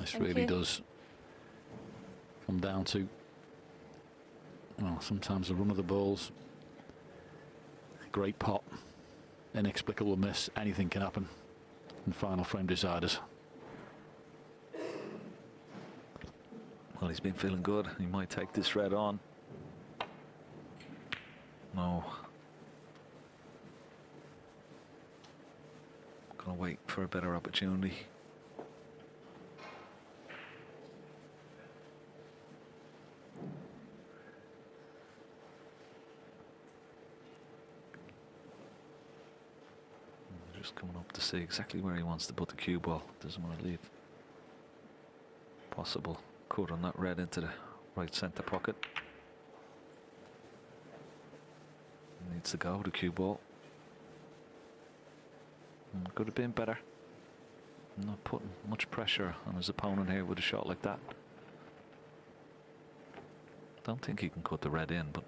This really does come down to, well, sometimes the run of the balls. Great pot, inexplicable miss, anything can happen in final frame deciders. Well, he's been feeling good. He might take this red on. No. Gonna wait for a better opportunity. Just coming up to see exactly where he wants to put the cue ball. Doesn't want to leave possible cut on that red into the right centre pocket. Needs to go, the cue ball. Could have been better. Not putting much pressure on his opponent here with a shot like that. Don't think he can cut the red in, but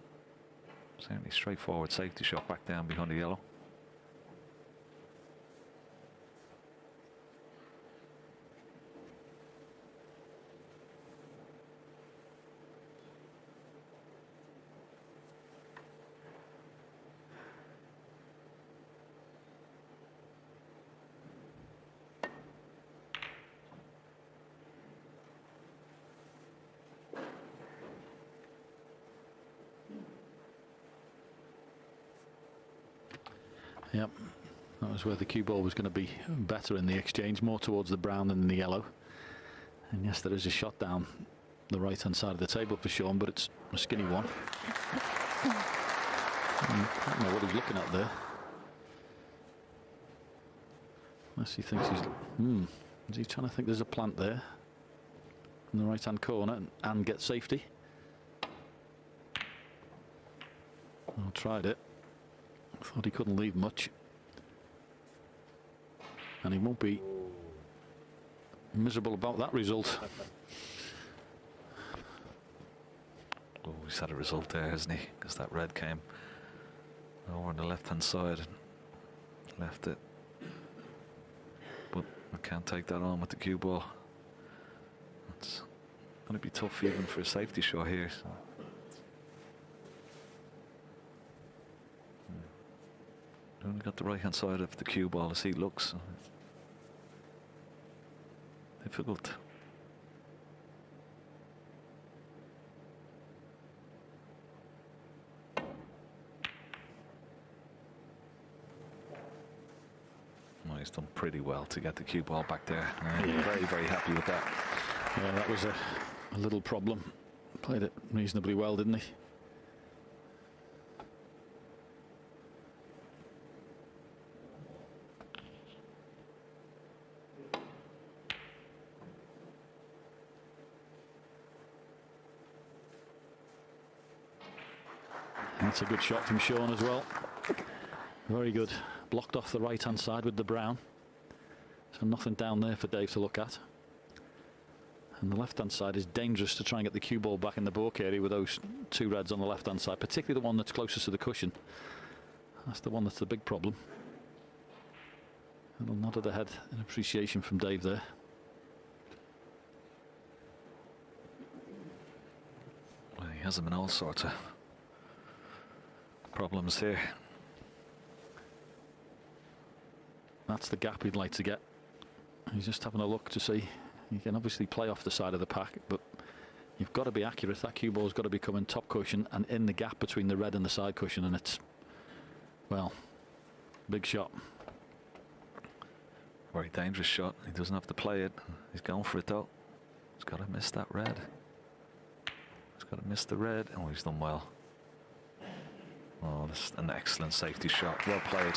certainly straightforward safety shot back down behind the yellow. Yep, that was where the cue ball was going to be better in the exchange, more towards the brown than the yellow. And yes, there is a shot down the right hand side of the table for Shuan, but it's a skinny one. I don't know what he's looking at there. Unless he thinks he's... is he trying to think there's a plant there in the right hand corner and get safety? I tried it. Thought he couldn't leave much, and he won't be miserable about that result. Oh, he's had a result there, hasn't he? Because that red came over on the left hand side and left it. But I can't take that on with the cue ball. It's going to be tough even for a safety shot here. So. Only got the right hand side of the cue ball as he looks. So difficult. Well, he's done pretty well to get the cue ball back there. Yeah. Very, very happy with that. Yeah, that was a little problem. Played it reasonably well, didn't he? That's a good shot from Shuan as well. Very good. Blocked off the right hand side with the brown. So nothing down there for Dave to look at. And the left hand side is dangerous to try and get the cue ball back in the balk area with those two reds on the left hand side, particularly the one that's closest to the cushion. That's the one that's the big problem. A little nod of the head in appreciation from Dave there. Well, he has him in all sorts of problems here. That's the gap he'd like to get. He's just having a look to see. You can obviously play off the side of the pack, but you've got to be accurate. That cue ball's got to be coming top cushion and in the gap between the red and the side cushion, and it's, well, big shot. Very dangerous shot. He doesn't have to play it. He's going for it though. He's got to miss that red. He's got to miss the red. Oh, he's done well. Oh, that's an excellent safety shot. Well played.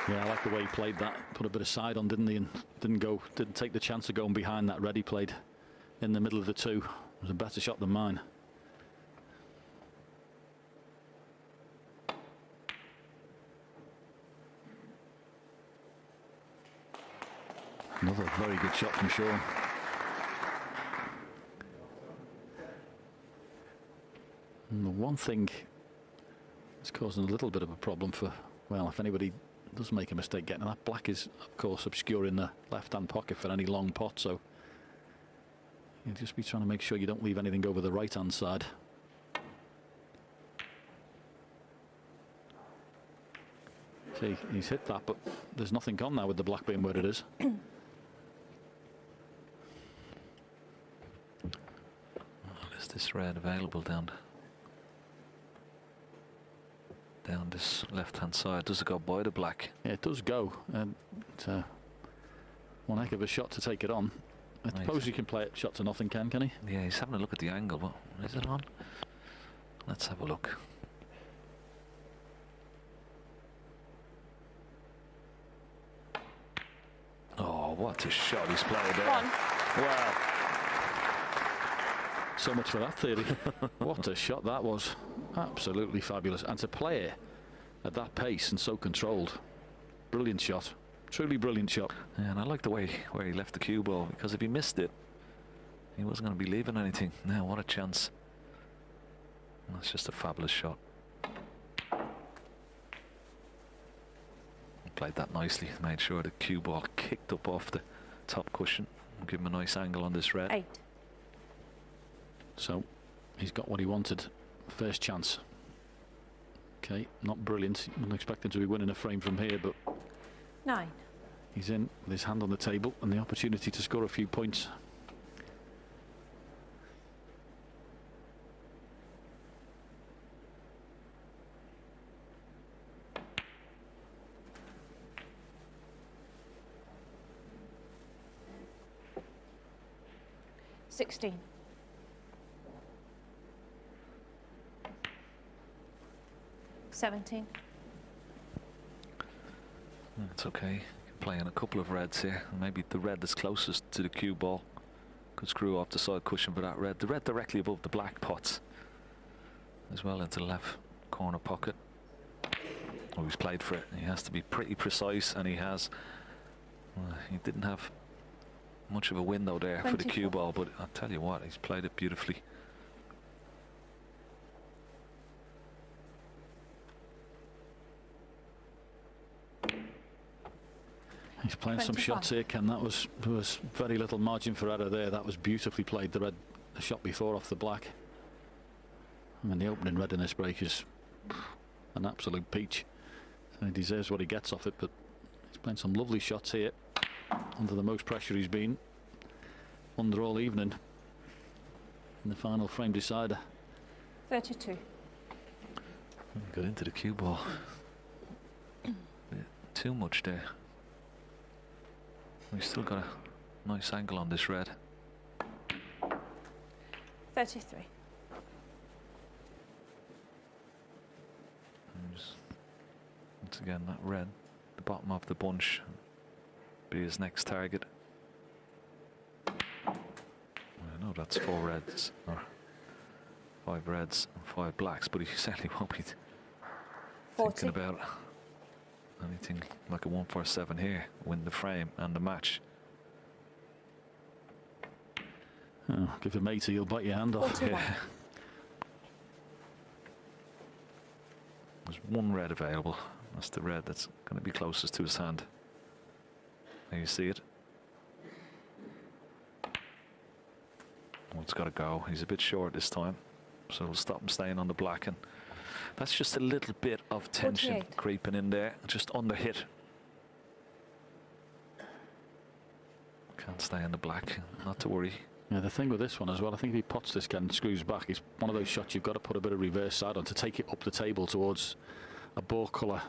Yeah, I like the way he played that. Put a bit of side on, didn't he? And didn't take the chance of going behind that red. He played in the middle of the two. It was a better shot than mine. Another very good shot from Shuan. And the one thing that's causing a little bit of a problem for, well, if anybody does make a mistake getting that. Black is, of course, obscuring the left-hand pocket for any long pot, so you'll just be trying to make sure you don't leave anything over the right-hand side. See, he's hit that, but there's nothing on now with the black being where it is. Is this red available down this left-hand side? Does it go by the black? Yeah, it does go, and it's one heck of a shot to take it on. I suppose he can play it shot to nothing, can he? Yeah, he's having a look at the angle. What is it on? Let's have a look. Oh, what a shot he's played there. Wow. So much for that theory. What a shot that was. Absolutely fabulous. And to play it at that pace and so controlled. Brilliant shot. Truly brilliant shot. Yeah, and I like the way where he left the cue ball, because if he missed it, he wasn't going to be leaving anything. Now, what a chance. That's just a fabulous shot. He played that nicely. Made sure the cue ball kicked up off the top cushion. Give him a nice angle on this red. 8. So he's got what he wanted. First chance. Okay, not brilliant. Wouldn't expect him to be winning a frame from here, but 9. he's in with his hand on the table and the opportunity to score a few points. $16. 17. It's okay. Playing a couple of reds here. Maybe the red that's closest to the cue ball could screw off the side cushion for that red. The red directly above the black pots as well into the left corner pocket. Oh, he's played for it. He has to be pretty precise, and he has. He didn't have much of a window there 24. for the cue ball, but I'll tell you what, he's played it beautifully. He's playing 25. some shots here, Ken. There was very little margin for error there. That was beautifully played. The red, the shot before off the black. I mean, the opening red in this break is an absolute peach. So he deserves what he gets off it, but he's playing some lovely shots here. Under the most pressure he's been under all evening in the final frame decider. 32. Got into the cue ball. Bit too much there. We've still got a nice angle on this red. 33. Once again, that red, the bottom of the bunch, be his next target. I know that's 4 reds, or 5 reds and 5 blacks, but he certainly won't be 40. thinking about anything like a 147 here. Win the frame and the match. Oh, give him 80, he'll bite your hand off. 41. Yeah. There's one red available. That's the red that's going to be closest to his hand. There you see it. Well, it's got to go. He's a bit short this time, so we'll stop him staying on the black, and that's just a little bit of tension 48. creeping in there, just under hit. Can't stay on the black, not to worry. Yeah, the thing with this one as well, I think if he pots this and screws back, it's one of those shots you've got to put a bit of reverse side on to take it up the table towards a bore colour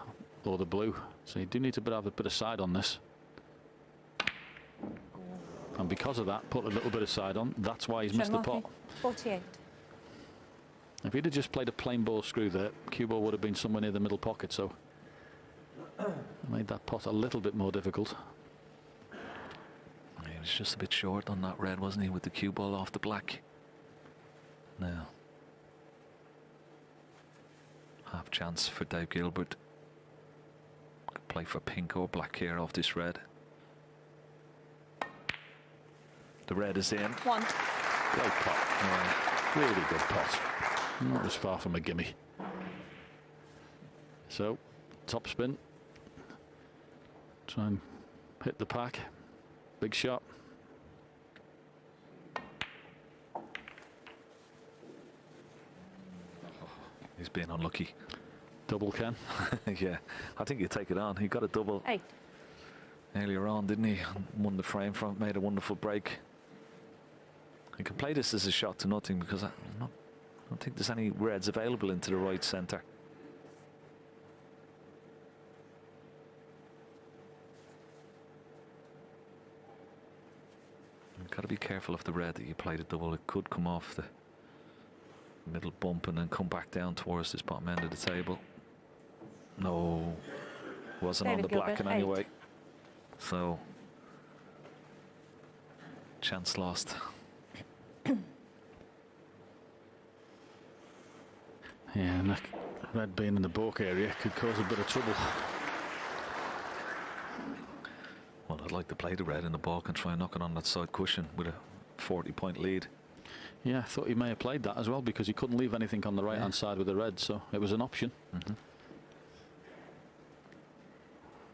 or the blue. So you do need to have a bit of side on this. And because of that, put a little bit of side on. That's why he's missed the pot. 48. If he'd have just played a plain ball screw there, cue ball would have been somewhere near the middle pocket, so made that pot a little bit more difficult. He was just a bit short on that red, wasn't he, with the cue ball off the black. Now, half chance for Dave Gilbert. Could play for pink or black here off this red. The red is in. 1. Great pot. Yeah, really good pot. Not as far from a gimme. So, top spin. Try and hit the pack. Big shot. He's been unlucky. Double, Ken. Yeah, I think you take it on. He got a double 8. earlier on, didn't he? Won the frame front, made a wonderful break. You can play this as a shot to nothing because I don't think there's any reds available into the right centre. You've got to be careful of the red that you play the double. It could come off the middle bump and then come back down towards this bottom end of the table. No, wasn't on the black in any way. So, chance lost. Yeah, and that red being in the balk area could cause a bit of trouble. Well, I'd like to play the red in the balk and try and knock it on that side cushion with a 40-point lead. Yeah, I thought he may have played that as well because he couldn't leave anything on the right-hand side with the red, so it was an option.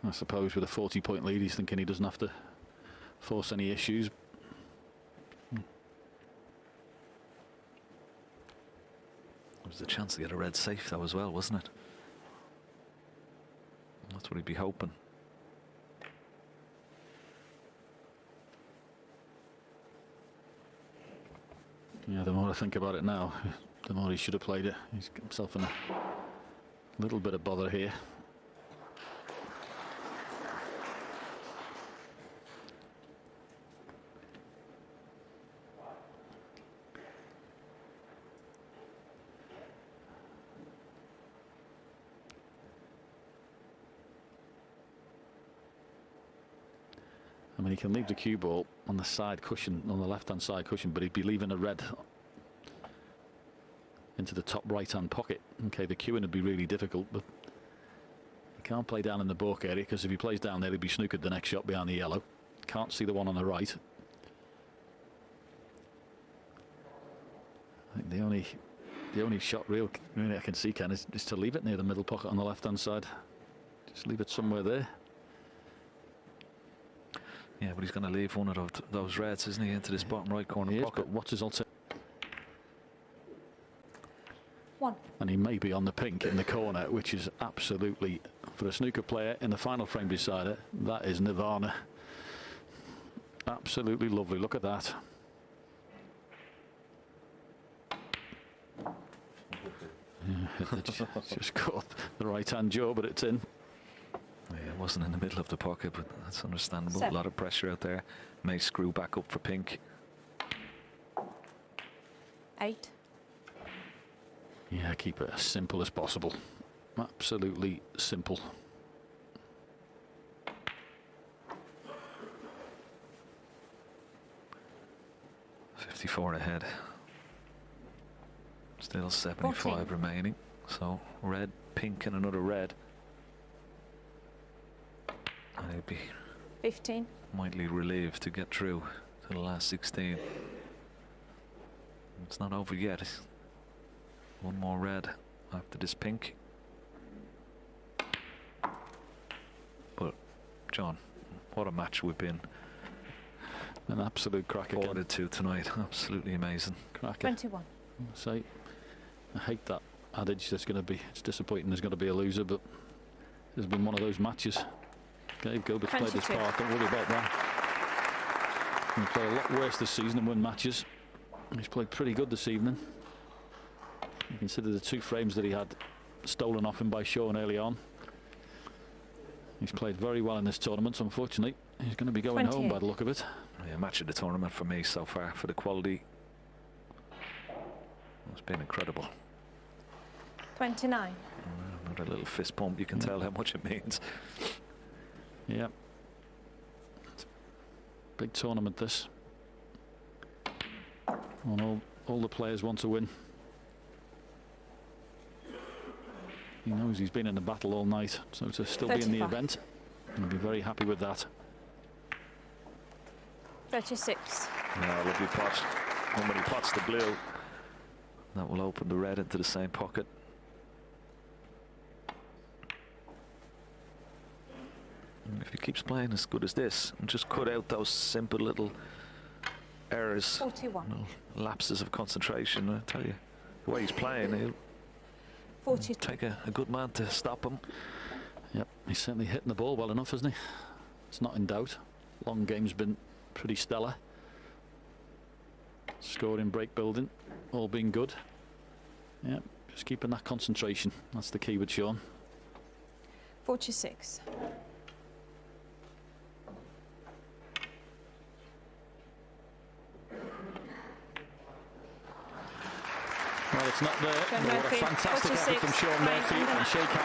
I suppose with a 40-point lead, he's thinking he doesn't have to force any issues. There was a chance to get a red safe though as well, wasn't it? That's what he'd be hoping. Yeah, the more I think about it now, the more he should have played it. He's got himself in a little bit of bother here. I mean, he can leave the cue ball on the side cushion, on the left-hand side cushion, but he'd be leaving a red into the top right-hand pocket. Okay, the cueing would be really difficult, but he can't play down in the balk area because if he plays down there, he'll be snookered the next shot behind the yellow. Can't see the one on the right. I think the only shot really I can see, Ken, is to leave it near the middle pocket on the left-hand side. Just leave it somewhere there. Yeah, but he's going to leave one of those reds, isn't he, into this bottom right corner pocket. But what's his alternative? 1. And he may be on the pink in the corner, which is absolutely, for a snooker player in the final frame beside it, that is nirvana. Absolutely lovely. Look at that. Yeah, just caught the right-hand jaw, but it's in. Yeah, it wasn't in the middle of the pocket, but that's understandable. 7. A lot of pressure out there. May screw back up for pink. 8. Yeah, keep it as simple as possible. Absolutely simple. .54 ahead. Still 75 14. remaining. So red, pink, and another red. And he'd be 15. mightily relieved to get through to the last 16. It's not over yet. One more red after this pink. But John, what a match we've been An absolute cracker. afforded to tonight. Absolutely amazing. Cracker. 21. So I hate that adage. There's going to be. It's disappointing. There's going to be a loser, but there's been one of those matches. Okay, Gilbert's played his 22. part. Don't worry about that. He'll play a lot worse this season and win matches. He's played pretty good this evening. You consider the 2 frames that he had stolen off him by Shuan early on. He's played very well in this tournament. Unfortunately, he's going to be going home by the look of it. Yeah, match of the tournament for me so far. For the quality, it's been incredible. 29. Another little fist pump. You can tell how much it means. Yeah. Big tournament this. And all the players want to win. He knows he's been in the battle all night, so to still be in the 35. event, he'll be very happy with that. 36. Yeah, lovely pot. And when he pots the blue, that will open the red into the same pocket. If he keeps playing as good as this and just cut out those simple little errors, 41. little lapses of concentration, I tell you, the way he's playing, he'll 42. take a good man to stop him. Yep, he's certainly hitting the ball well enough, isn't he? It's not in doubt. Long game's been pretty stellar. Scoring, break building, all been good. Yep, just keeping that concentration. That's the key with Shuan. 46. Well, it's not there. John But what a Murphy, fantastic effort 46, from Shuan fine, Murphy, under and that. shake hands.